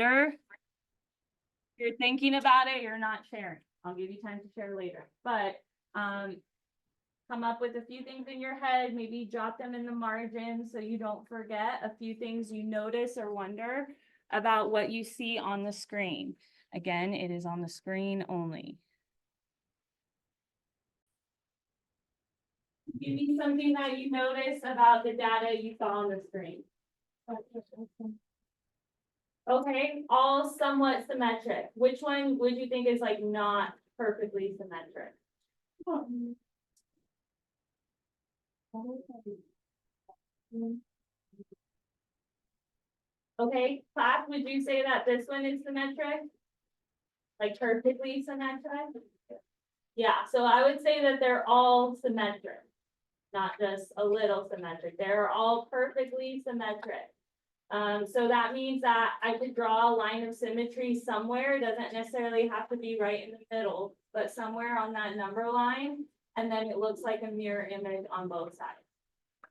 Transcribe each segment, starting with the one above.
If you're thinking about it, you're not sharing. I'll give you time to share later, but come up with a few things in your head, maybe jot them in the margin so you don't forget a few things you notice or wonder about what you see on the screen. Again, it is on the screen only. Give me something that you notice about the data you saw on the screen. Okay, all somewhat symmetric. Which one would you think is like not perfectly symmetric? Okay, class, would you say that this one is symmetric? Like perfectly symmetric? Yeah, so I would say that they're all symmetric, not just a little symmetric. They're all perfectly symmetric. So that means that I could draw a line of symmetry somewhere. It doesn't necessarily have to be right in the middle, but somewhere on that number line, and then it looks like a mirror image on both sides.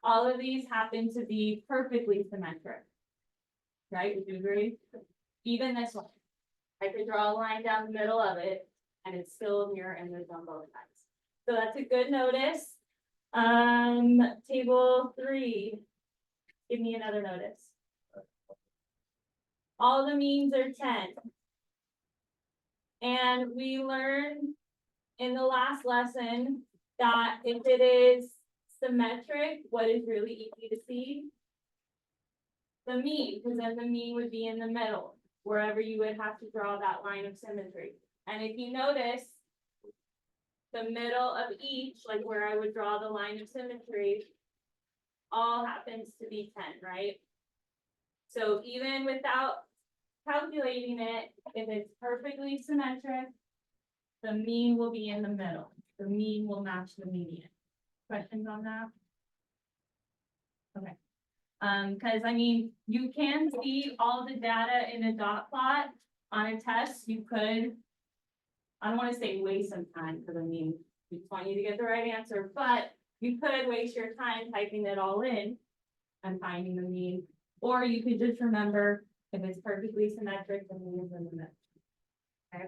All of these happen to be perfectly symmetric, right? Would you agree? Even this one, I could draw a line down the middle of it, and it's still a mirror image on both sides. So that's a good notice. Table 3, give me another notice. All the means are 10. And we learned in the last lesson that if it is symmetric, what is really easy to see? The mean, because then the mean would be in the middle, wherever you would have to draw that line of symmetry. And if you notice, the middle of each, like where I would draw the line of symmetry, all happens to be 10, right? So even without calculating it, if it's perfectly symmetric, the mean will be in the middle. The mean will match the median. Questions on that? Okay. Because I mean, you can see all the data in a dot plot on a test. You could, I don't want to say waste some time, because I mean, we just want you to get the right answer, but you could waste your time typing it all in and finding the mean, or you could just remember if it's perfectly symmetric, the mean is in the middle. Okay.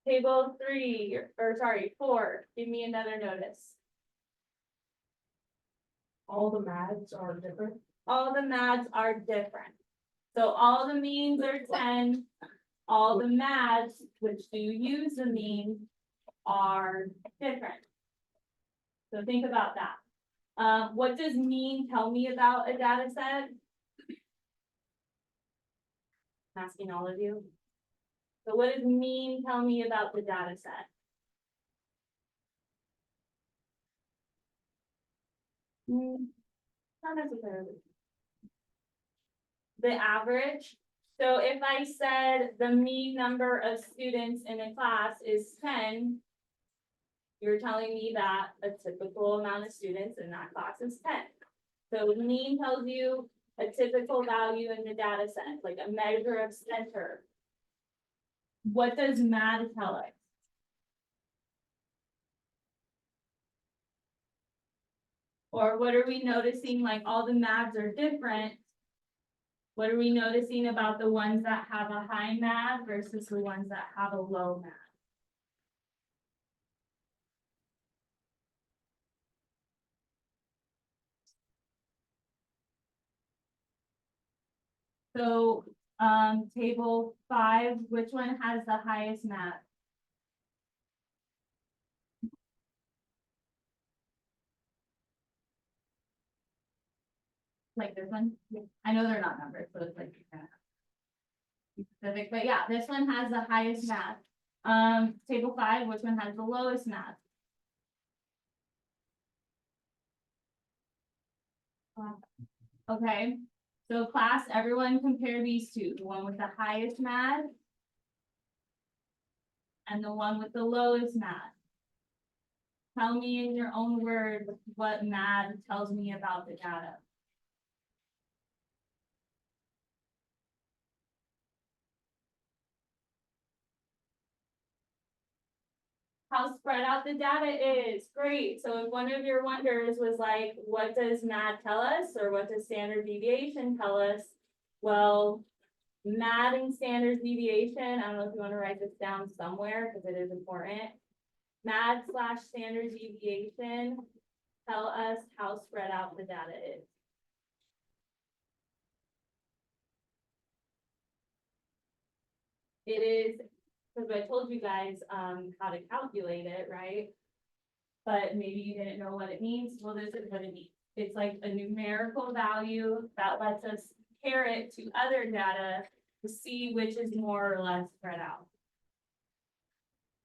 Table 3, or sorry, 4, give me another notice. All the mads are different. All the mads are different. So all the means are 10. All the mads, which do use the mean, are different. So think about that. What does mean tell me about a data set? I'm asking all of you. So what does mean tell me about the data set? Not necessarily. The average. So if I said the mean number of students in a class is 10, you're telling me that a typical amount of students in that class is 10. So mean tells you a typical value in the data set, like a measure of center. What does MAD tell us? Or what are we noticing? Like all the MADs are different. What are we noticing about the ones that have a high MAD versus the ones that have a low MAD? So table 5, which one has the highest MAD? Like this one? I know they're not numbered, so it's like kind of specific, but yeah, this one has the highest MAD. Table 5, which one has the lowest MAD? Okay, so class, everyone compare these two, the one with the highest MAD and the one with the lowest MAD. Tell me in your own words what MAD tells me about the data. How spread out the data is. Great. So if one of your wonders was like, what does MAD tell us? Or what does standard deviation tell us? Well, MAD and standard deviation, I don't know if you want to write this down somewhere, because it is important. MAD/standard deviation tell us how spread out the data is. It is, because I told you guys, how to calculate it, right? But maybe you didn't know what it means. Well, this is what it means. It's like a numerical value that lets us compare it to other data to see which is more or less spread out.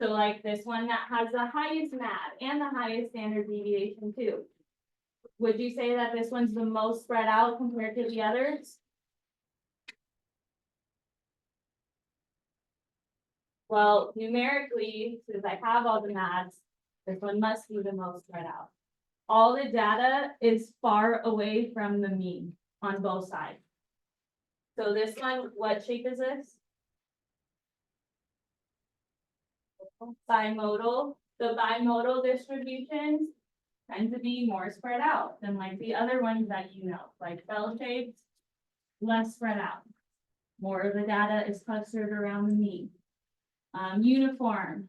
So like this one that has the highest MAD and the highest standard deviation too. Would you say that this one's the most spread out compared to the others? Well, numerically, since I have all the MADs, this one must be the most spread out. All the data is far away from the mean on both sides. So this one, what shape is this? Bimodal. The bimodal distributions tend to be more spread out than like the other ones that you know, like bell shaped, less spread out. More of the data is clustered around the mean. Uniform,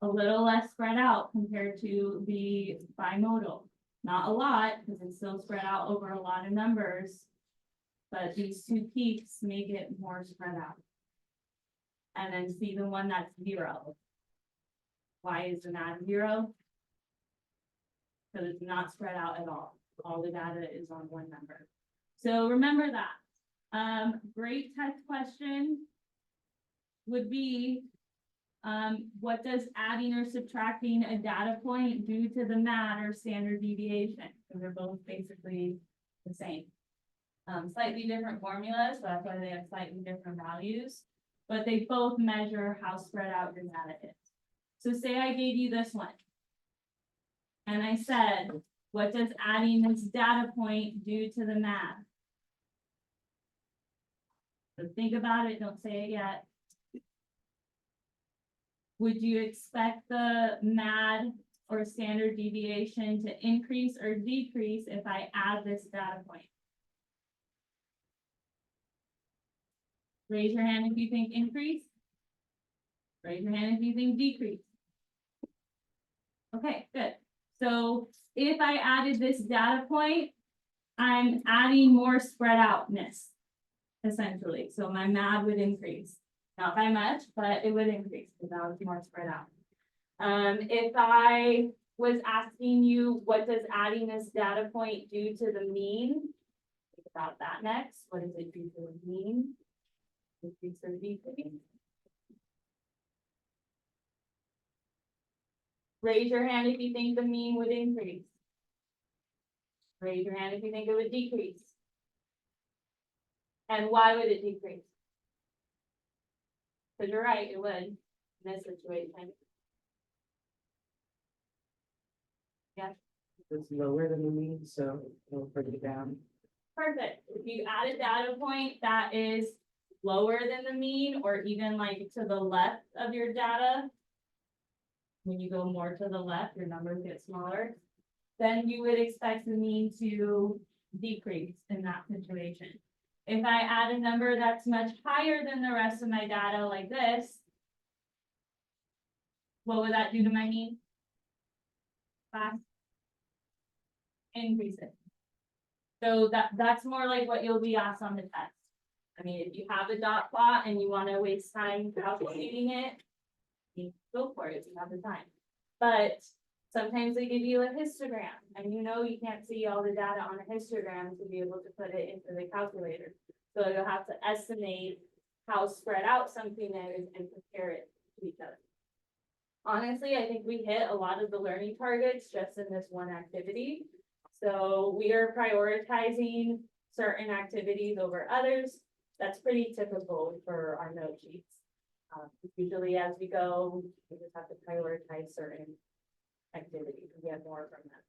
a little less spread out compared to the bimodal. Not a lot, because it's still spread out over a lot of numbers, but these two peaks make it more spread out. And then see the one that's 0. Why is the MAD 0? Because it's not spread out at all. All the data is on one number. So remember that. Great test question would be, what does adding or subtracting a data point do to the MAD or standard deviation? So they're both basically the same. Slightly different formulas, so that's why they have slightly different values, but they both measure how spread out your data is. So say I gave you this one, and I said, what does adding this data point do to the MAD? So think about it, don't say it yet. Would you expect the MAD or standard deviation to increase or decrease if I add this data point? Raise your hand if you think increase. Raise your hand if you think decrease. Okay, good. So if I added this data point, I'm adding more spread outness, essentially. So my MAD would increase. Not by much, but it would increase because that was more spread out. If I was asking you, what does adding this data point do to the mean? Think about that next. What does it do to the mean? Increase or decrease? Raise your hand if you think the mean would increase. Raise your hand if you think it would decrease. And why would it decrease? Because you're right, it would in this situation. Yeah. It's lower than the mean, so it'll bring it down. Perfect. If you add a data point that is lower than the mean, or even like to the left of your data, when you go more to the left, your numbers get smaller, then you would expect the mean to decrease in that situation. If I add a number that's much higher than the rest of my data like this, what would that do to my mean? Increase it. So that's more like what you'll be asked on the test. I mean, if you have a dot plot and you want to waste time calculating it, go for it if you have the time. But sometimes they give you a histogram, and you know you can't see all the data on a histogram to be able to put it into the calculator. So you'll have to estimate how spread out something is and compare it to each other. Honestly, I think we hit a lot of the learning targets just in this one activity. So we are prioritizing certain activities over others. That's pretty typical for our note sheets. Usually as we go, we just have to prioritize certain activities and get more from them.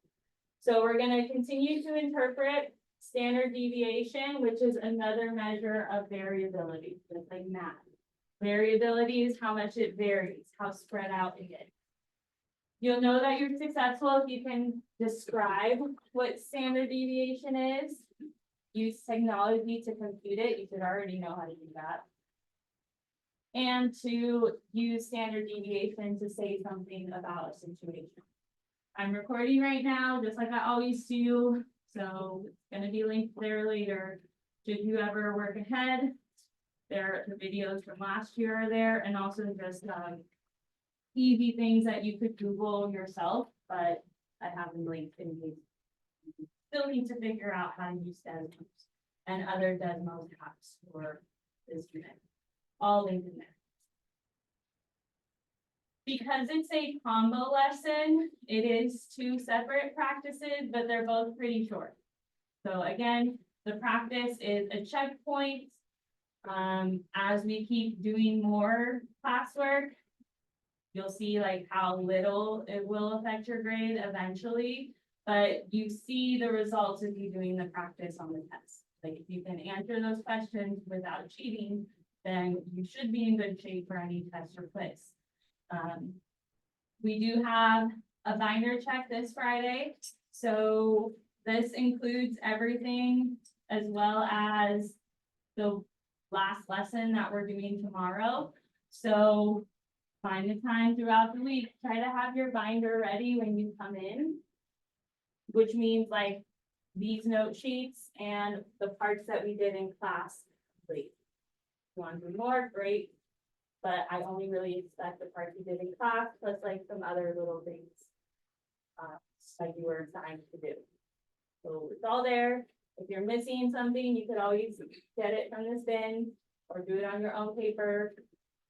So we're going to continue to interpret standard deviation, which is another measure of variability, just like math. Variability is how much it varies, how spread out it is. You'll know that you're successful if you can describe what standard deviation is. Use technology to compute it. You should already know how to do that. and to use standard deviation to say something about a situation. I'm recording right now, just like I always do, so it's gonna be linked there later. Should you ever work ahead, there, the videos from last year are there, and also just, easy things that you could Google yourself, but I have them linked in case you still need to figure out how to use Desmos and other Desmos apps for this unit. All linked in there. Because it's a combo lesson, it is 2 separate practices, but they're both pretty short. So again, the practice is a checkpoint. As we keep doing more classwork, you'll see like how little it will affect your grade eventually, but you see the results of you doing the practice on the test. Like if you can answer those questions without cheating, then you should be in good shape for any test or quiz. We do have a binder check this Friday, so this includes everything as well as the last lesson that we're doing tomorrow. So find the time throughout the week, try to have your binder ready when you come in, which means like these note sheets and the parts that we did in class. Great. If you want to do more, great. But I only really expect the parts you did in class, plus like some other little things like you were assigned to do. So it's all there. If you're missing something, you could always get it from this bin or do it on your own paper.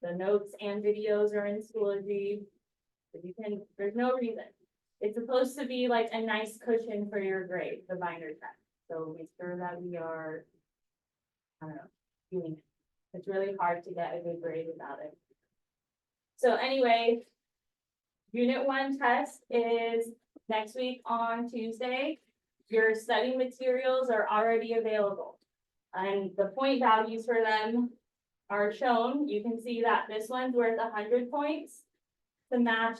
The notes and videos are in Schoology. But you can, there's no reason. It's supposed to be like a nice cushion for your grade, the binder check. So make sure that we are, I don't know, doing it. It's really hard to get a good grade without it. So anyway, Unit 1 test is next week on Tuesday. Your study materials are already available. And the point values for them are shown. You can see that this one's worth 100 points to match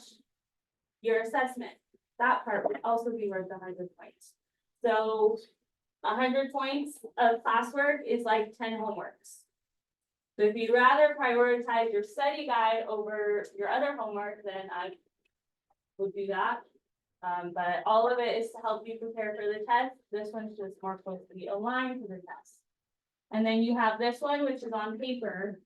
your assessment. That part would also be worth 100 points. So 100 points of classwork is like 10 homeworks. So if you'd rather prioritize your study guide over your other homework, then I would do that. But all of it is to help you prepare for the test. This one's just more closely aligned to the test. And then you have this one, which is on paper.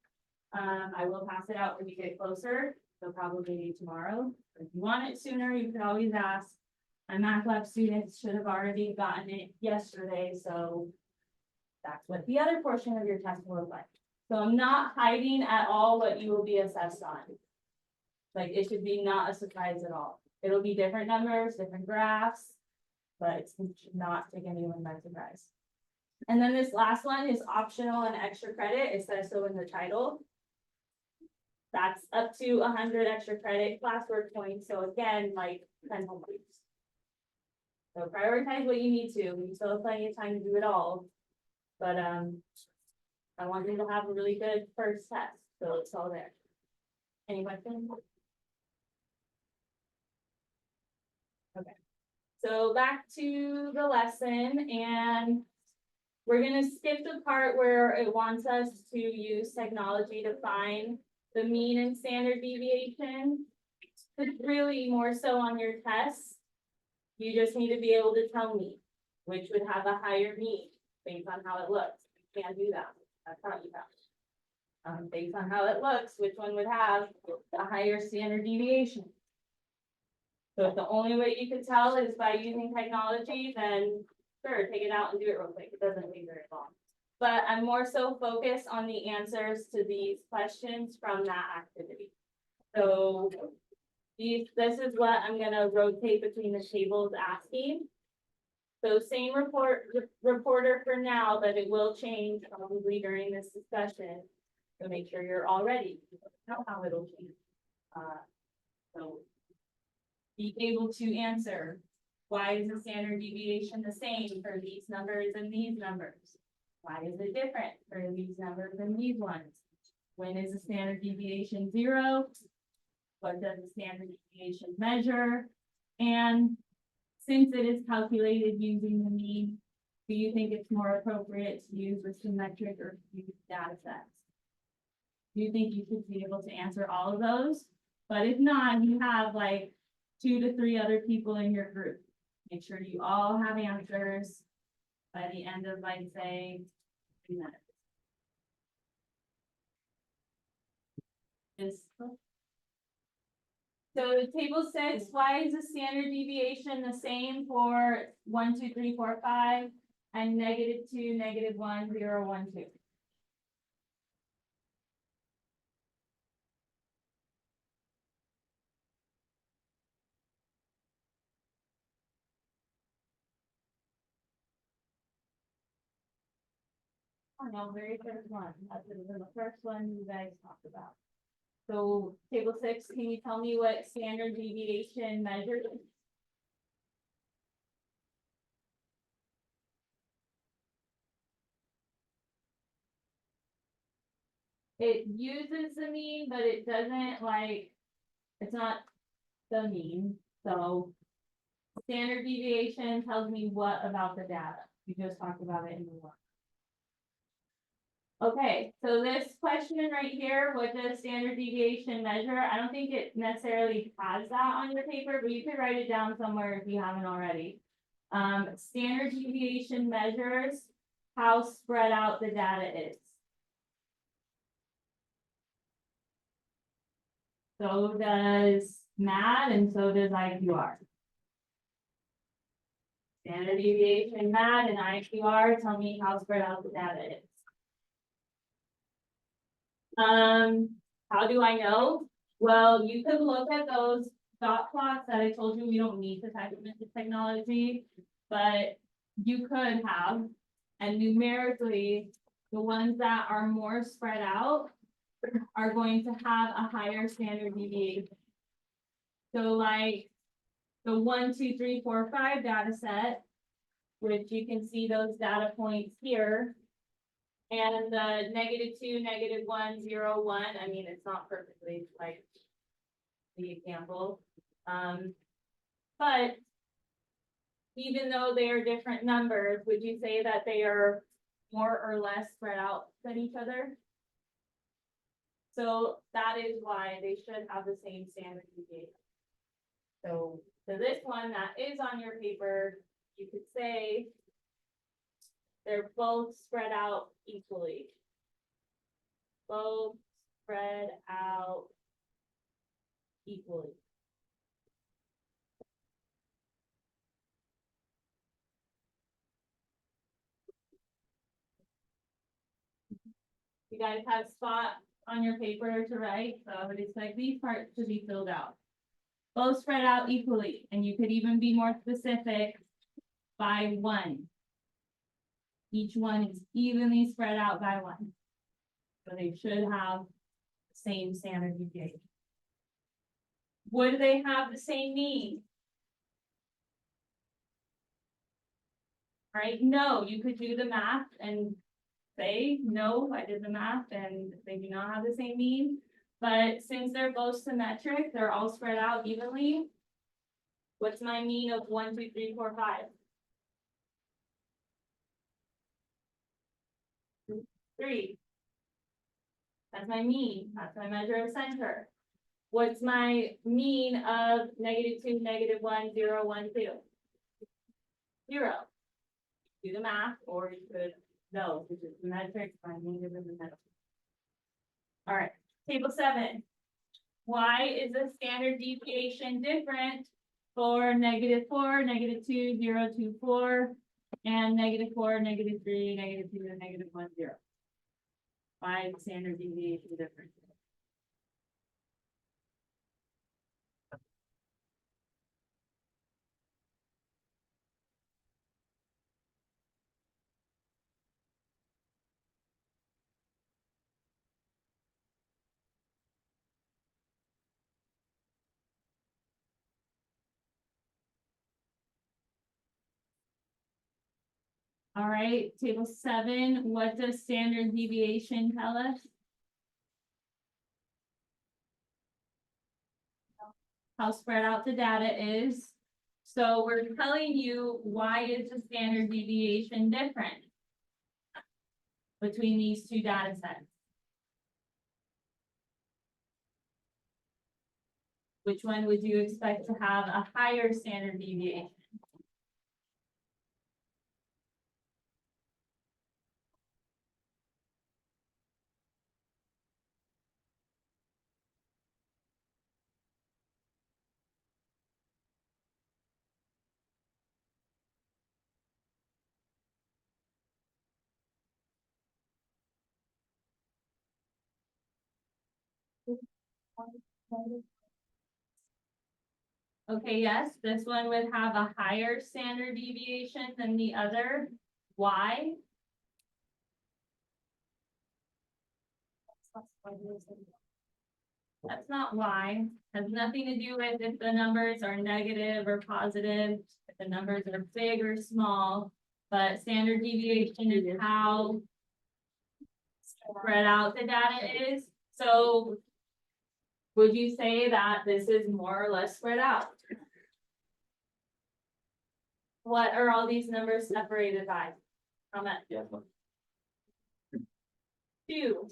I will pass it out when you get closer. So probably tomorrow. If you want it sooner, you can always ask. My math lab students should have already gotten it yesterday, so that's what the other portion of your test will look like. So I'm not hiding at all what you will be assessed on. Like it should be not a surprise at all. It'll be different numbers, different graphs, but it should not take anyone by surprise. And then this last one is optional and extra credit. It says so in the title. That's up to 100 extra credit classwork points. So again, like 10 homeworks. So prioritize what you need to. We still have plenty of time to do it all. But I want you to have a really good first test. So it's all there. Any questions? Okay. So back to the lesson, and we're gonna skip the part where it wants us to use technology to find the mean and standard deviation. It's really more so on your tests. You just need to be able to tell me which would have a higher mean based on how it looks. You can't do that. That's how you have. Based on how it looks, which one would have a higher standard deviation. So if the only way you can tell is by using technology, then sure, take it out and do it real quick. It doesn't take very long. But I'm more so focused on the answers to these questions from that activity. So this is what I'm gonna rotate between the tables asking. So same reporter for now, but it will change probably during this discussion. So make sure you're all ready. You know how it'll change. So be able to answer, why is the standard deviation the same for these numbers and these numbers? Why is it different for these numbers and these ones? When is the standard deviation 0? What does the standard deviation measure? And since it is calculated using the mean, do you think it's more appropriate to use the symmetric or use data sets? do you think you should be able to answer all of those? But if not, you have like 2 to 3 other people in your group. Make sure you all have answers by the end of, like, say, 3 minutes. So table 6, why is the standard deviation the same for 1, 2, 3, 4, 5 and -2, -1, 0, 1, 2? Oh, no, very first one. That's the first one you guys talked about. So table 6, can you tell me what standard deviation measures? It uses the mean, but it doesn't like, it's not the mean, so. Standard deviation tells me what about the data? We just talked about it in the one. Okay, so this question right here, what does standard deviation measure? I don't think it necessarily has that on your paper, but you could write it down somewhere if you haven't already. Standard deviation measures how spread out the data is. So does MAD and so does IQR. Standard deviation, MAD and IQR tell me how spread out the data is. How do I know? Well, you could look at those dot plots that I told you we don't need to type them into technology, but you could have, and numerically, the ones that are more spread out are going to have a higher standard deviation. So like the 1, 2, 3, 4, 5 data set, which you can see those data points here. And the -2, -1, 0, 1, I mean, it's not perfectly like the example. But even though they are different numbers, would you say that they are more or less spread out than each other? So that is why they should have the same standard deviation. So this one that is on your paper, you could say they're both spread out equally. Both spread out equally. You guys have spot on your paper to write, so I would expect these parts to be filled out. Both spread out equally, and you could even be more specific by 1. Each one is evenly spread out by 1. So they should have the same standard deviation. Would they have the same mean? Right? No, you could do the math and say, no, I did the math and they do not have the same mean. But since they're both symmetric, they're all spread out evenly. What's my mean of 1, 2, 3, 4, 5? 3. That's my mean. That's my measure of center. What's my mean of -2, -1, 0, 1, 2? 0. Do the math, or you could know, which is symmetric, find negative in the middle. All right, table 7. Why is the standard deviation different for -4, -2, 0, 2, 4, and -4, -3, -2, and -1, 0? Why is the standard deviation different? All right, table 7, what does standard deviation tell us? How spread out the data is. So we're telling you, why is the standard deviation different between these two data sets? Which one would you expect to have a higher standard deviation? Okay, yes, this one would have a higher standard deviation than the other. Why? That's not why. Has nothing to do with if the numbers are negative or positive, if the numbers are big or small. But standard deviation is how spread out the data is. So would you say that this is more or less spread out? What are all these numbers separated by? How much? Two.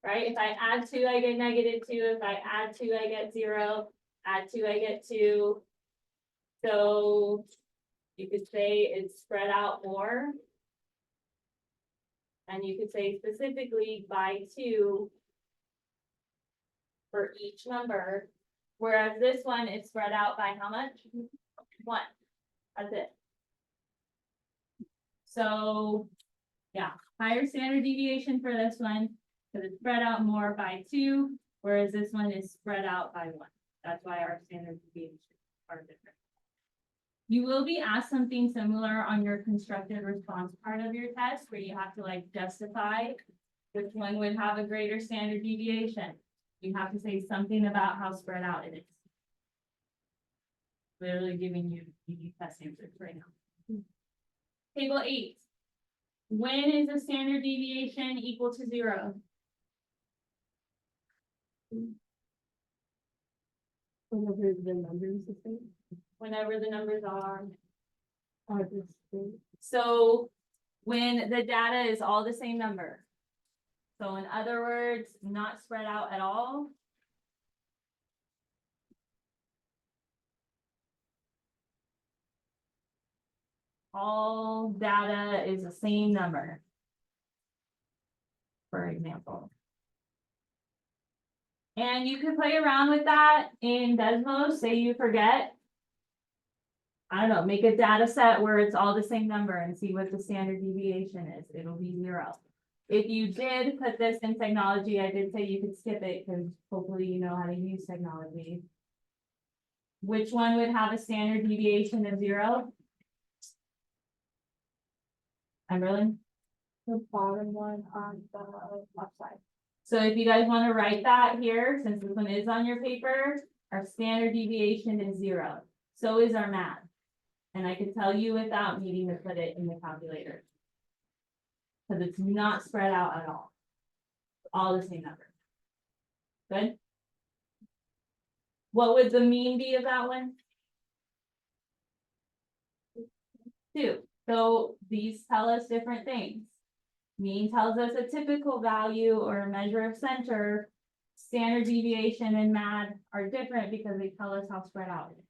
Right, if I add two, I get -2. If I add two, I get 0. Add two, I get 2. So you could say it's spread out more. And you could say specifically by 2 for each number. Whereas this one is spread out by how much? 1. That's it. So, yeah, higher standard deviation for this one, because it's spread out more by 2, whereas this one is spread out by 1. That's why our standard deviations are different. You will be asked something similar on your constructed response part of your test, where you have to like justify which one would have a greater standard deviation. You have to say something about how spread out it is. Literally giving you the test answers right now. Table 8. When is a standard deviation equal to 0? Whenever the numbers the same. Whenever the numbers are. The same. So when the data is all the same number. So in other words, not spread out at all. All data is the same number. For example. And you can play around with that in Desmos, say you forget. I don't know, make a data set where it's all the same number and see what the standard deviation is. It'll be 0. If you did put this in technology, I did say you could skip it because hopefully you know how to use technology. Which one would have a standard deviation of 0? Amberlyn? The bottom one on the left side. So if you guys want to write that here, since this one is on your paper, our standard deviation is 0. So is our math. And I can tell you without needing to put it in the calculator. Because it's not spread out at all. All the same number. Good? What would the mean be of that one? 2. So these tell us different things. Mean tells us a typical value or a measure of center. Standard deviation and MAD are different because they tell us how spread out it is.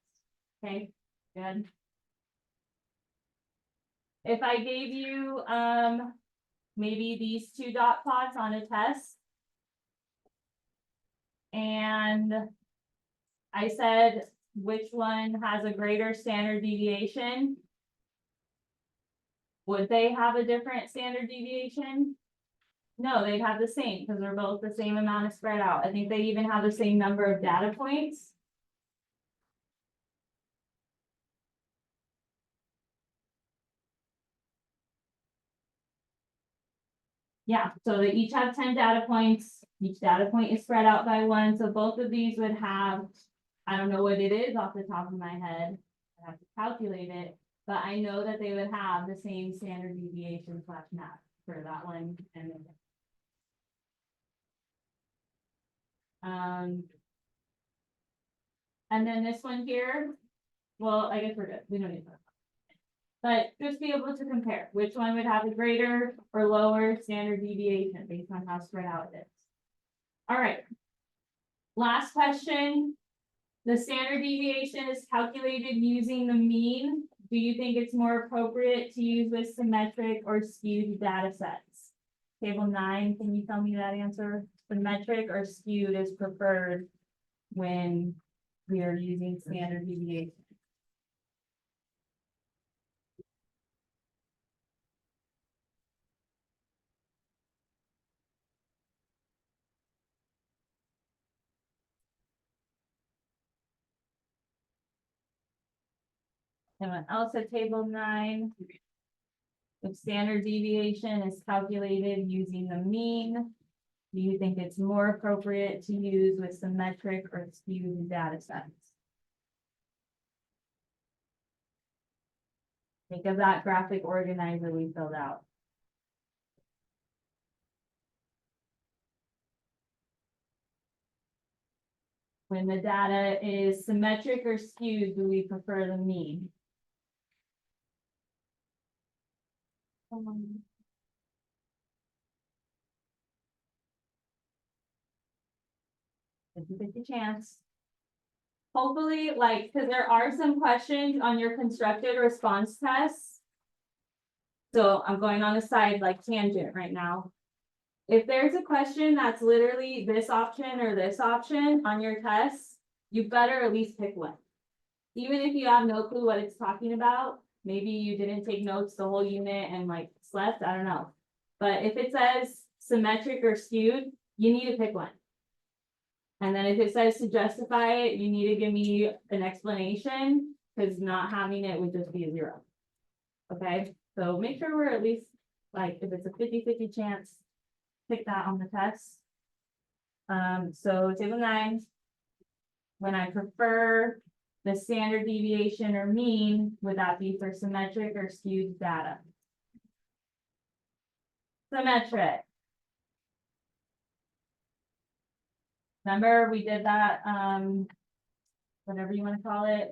Okay, good. If I gave you maybe these 2 dot plots on a test. And I said, which one has a greater standard deviation? Would they have a different standard deviation? No, they'd have the same because they're both the same amount of spread out. I think they even have the same number of data points. Yeah, so they each have 10 data points. Each data point is spread out by 1. So both of these would have, I don't know what it is off the top of my head. I have to calculate it. But I know that they would have the same standard deviation / math for that one and then. And then this one here, well, I guess we're good. We don't need that. But just be able to compare which one would have a greater or lower standard deviation based on how spread out it is. All right. Last question. The standard deviation is calculated using the mean. Do you think it's more appropriate to use with symmetric or skewed data sets? Table 9, can you tell me that answer? Symmetric or skewed is preferred when we are using standard deviation. Anyone else at table 9? If standard deviation is calculated using the mean, do you think it's more appropriate to use with symmetric or skewed data sets? Think of that graphic organizer we filled out. When the data is symmetric or skewed, do we prefer the mean? 50-50 chance. Hopefully, like, because there are some questions on your constructed response tests. So I'm going on a side like tangent right now. If there's a question that's literally this option or this option on your test, you better at least pick one. Even if you have no clue what it's talking about, maybe you didn't take notes the whole unit and like slept, I don't know. But if it says symmetric or skewed, you need to pick one. And then if it says to justify it, you need to give me an explanation, because not having it would just be a 0. Okay, so make sure we're at least, like, if it's a 50-50 chance, pick that on the test. So table 9, when I prefer the standard deviation or mean, would that be for symmetric or skewed data? Symmetric. Remember, we did that, whatever you want to call it,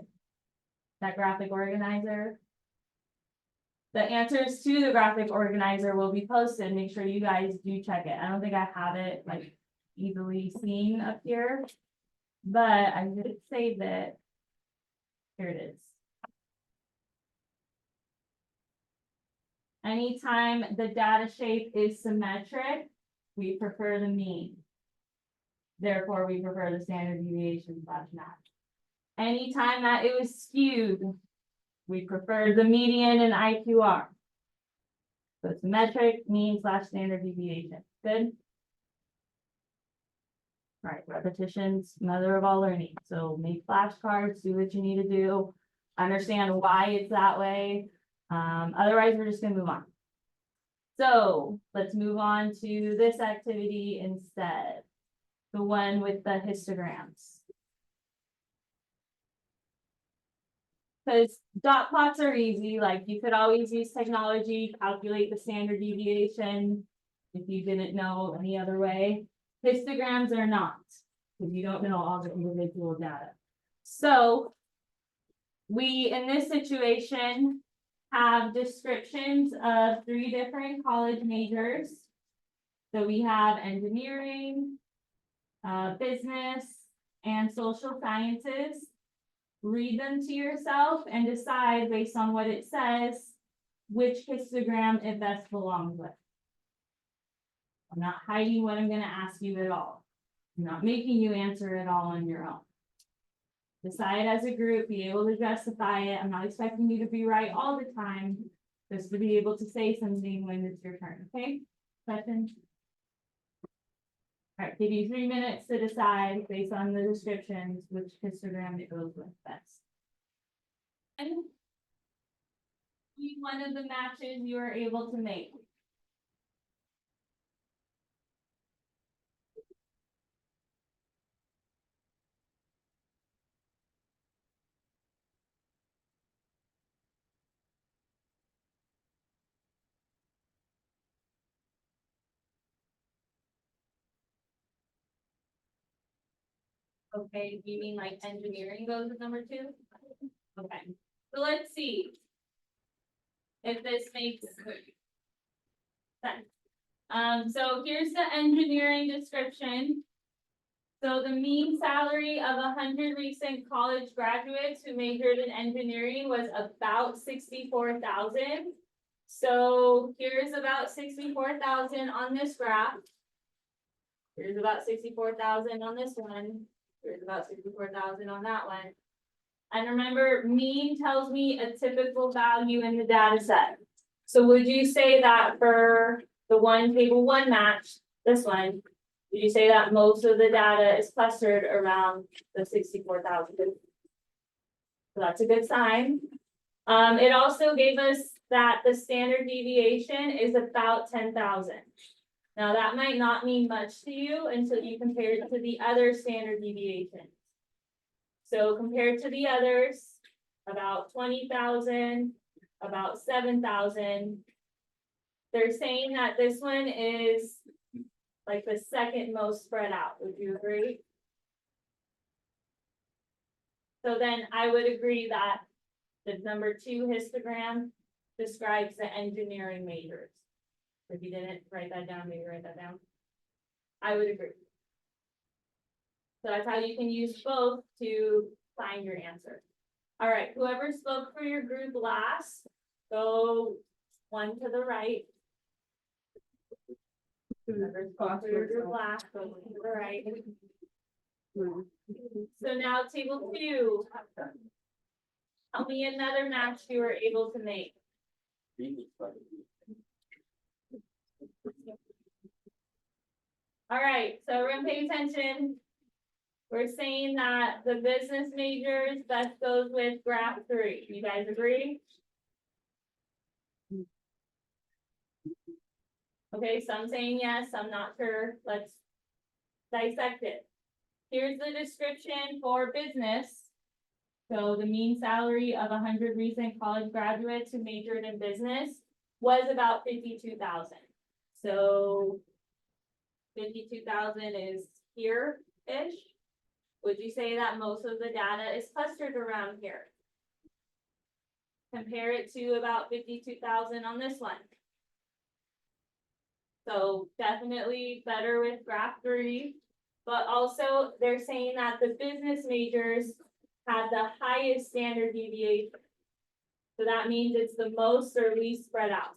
that graphic organizer. The answers to the graphic organizer will be posted. Make sure you guys do check it. I don't think I have it like easily seen up here, but I did save it. Here it is. Anytime the data shape is symmetric, we prefer the mean. Therefore, we prefer the standard deviation / match. Anytime that it was skewed, we prefer the median and IQR. So it's metric, mean / standard deviation. Good? All right, repetition's mother of all learning. So make flashcards, do what you need to do, understand why it's that way. Otherwise, we're just gonna move on. So let's move on to this activity instead. The one with the histograms. Because dot plots are easy, like you could always use technology, calculate the standard deviation if you didn't know any other way. Histograms are not, because you don't know all the individual data. So we, in this situation, have descriptions of 3 different college majors. So we have engineering, business, and social sciences. Read them to yourself and decide based on what it says, which histogram it best belongs with. I'm not hiding what I'm gonna ask you at all. I'm not making you answer it all on your own. Decide as a group, be able to justify it. I'm not expecting you to be right all the time, just to be able to say something when it's your turn, okay? Questions? All right, give you 3 minutes to decide based on the descriptions, which histogram it goes with best. And one of the matches you are able to make. Okay, you mean like engineering goes with number 2? Okay, so let's see if this makes sense. So here's the engineering description. So the mean salary of 100 recent college graduates who majored in engineering was about 64,000. So here's about 64,000 on this graph. Here's about 64,000 on this one. Here's about 64,000 on that one. And remember, mean tells me a typical value in the data set. So would you say that for the table one match, this one, would you say that most of the data is clustered around the 64,000? So that's a good sign. It also gave us that the standard deviation is about 10,000. Now that might not mean much to you until you compare it to the other standard deviations. So compared to the others, about 20,000, about 7,000. They're saying that this one is like the second most spread out. Would you agree? So then I would agree that the number 2 histogram describes the engineering majors. If you didn't write that down, maybe write that down. I would agree. So that's how you can use both to find your answer. All right, whoever spoke for your group last, go one to the right. Whoever spoke for your group last, go one to the right. So now table 2. Tell me another match you were able to make. All right, so everyone pay attention. We're saying that the business majors best goes with graph 3. You guys agree? Okay, some saying yes, some not sure. Let's dissect it. Here's the description for business. So the mean salary of 100 recent college graduates who majored in business was about 52,000. So 52,000 is here-ish. Would you say that most of the data is clustered around here? Compare it to about 52,000 on this one. So definitely better with graph 3, but also they're saying that the business majors had the highest standard deviation. So that means it's the most or least spread out.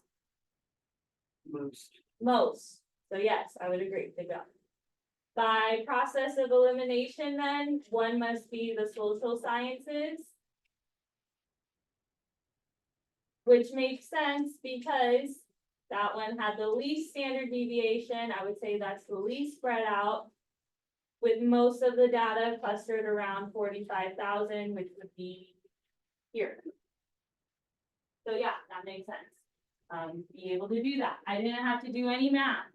Most. So yes, I would agree. Good job. By process of elimination, then, one must be the social sciences. Which makes sense because that one had the least standard deviation. I would say that's the least spread out, with most of the data clustered around 45,000, which would be here. So yeah, that makes sense. Be able to do that. I didn't have to do any math.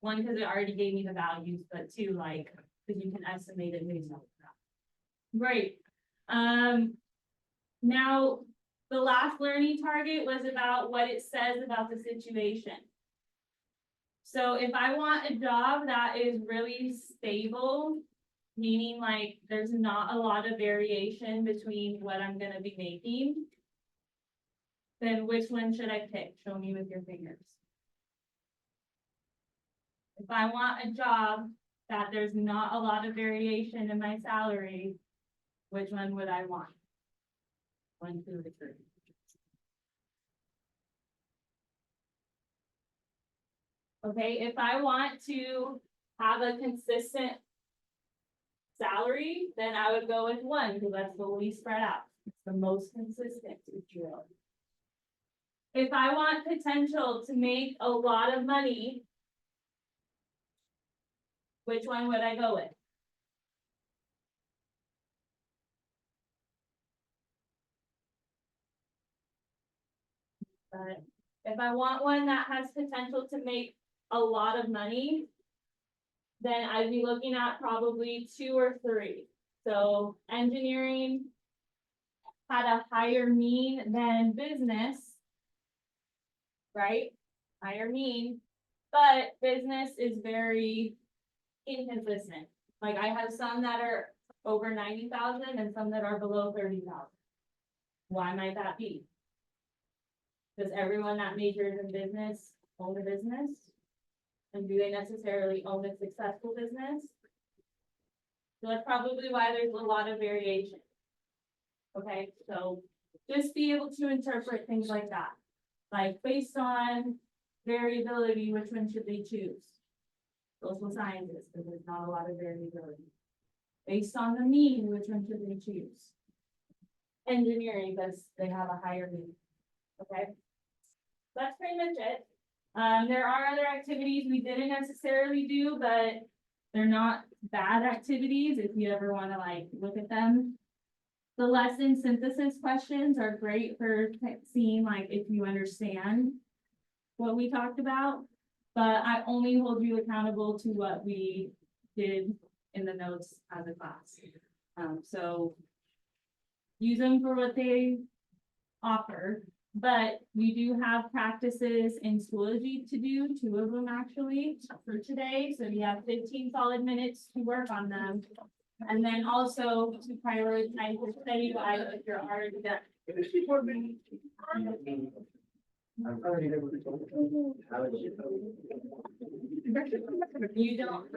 1, because it already gave me the values, but 2, like, because you can estimate it based on that. Great. Now, the last learning target was about what it says about the situation. So if I want a job that is really stable, meaning like there's not a lot of variation between what I'm gonna be making, then which one should I pick? Show me with your fingers. If I want a job that there's not a lot of variation in my salary, which one would I want? 1, 2, 3. Okay, if I want to have a consistent salary, then I would go with 1, because that's the least spread out. It's the most consistent. If I want potential to make a lot of money, which one would I go with? But if I want one that has potential to make a lot of money, then I'd be looking at probably 2 or 3. So engineering had a higher mean than business, right? Higher mean, but business is very inconsistent. Like I have some that are over 90,000 and some that are below 30,000. Why might that be? Does everyone that majors in business own a business? And do they necessarily own a successful business? So that's probably why there's a lot of variation. Okay, so just be able to interpret things like that. Like based on variability, which one should they choose? Social sciences, because there's not a lot of variability. Based on the mean, which one should they choose? Engineering, because they have a higher mean. Okay? That's pretty much it. There are other activities we didn't necessarily do, but they're not bad activities if you ever want to like look at them. The lesson synthesis questions are great for seeing like if you understand what we talked about. But I only hold you accountable to what we did in the notes as a class. So use them for what they offer, but we do have practices in Schoology to do, 2 of them actually for today. So you have 15 solid minutes to work on them. And then also to prioritize your study guide if you're already done. I'm already able to talk. How is it? You don't.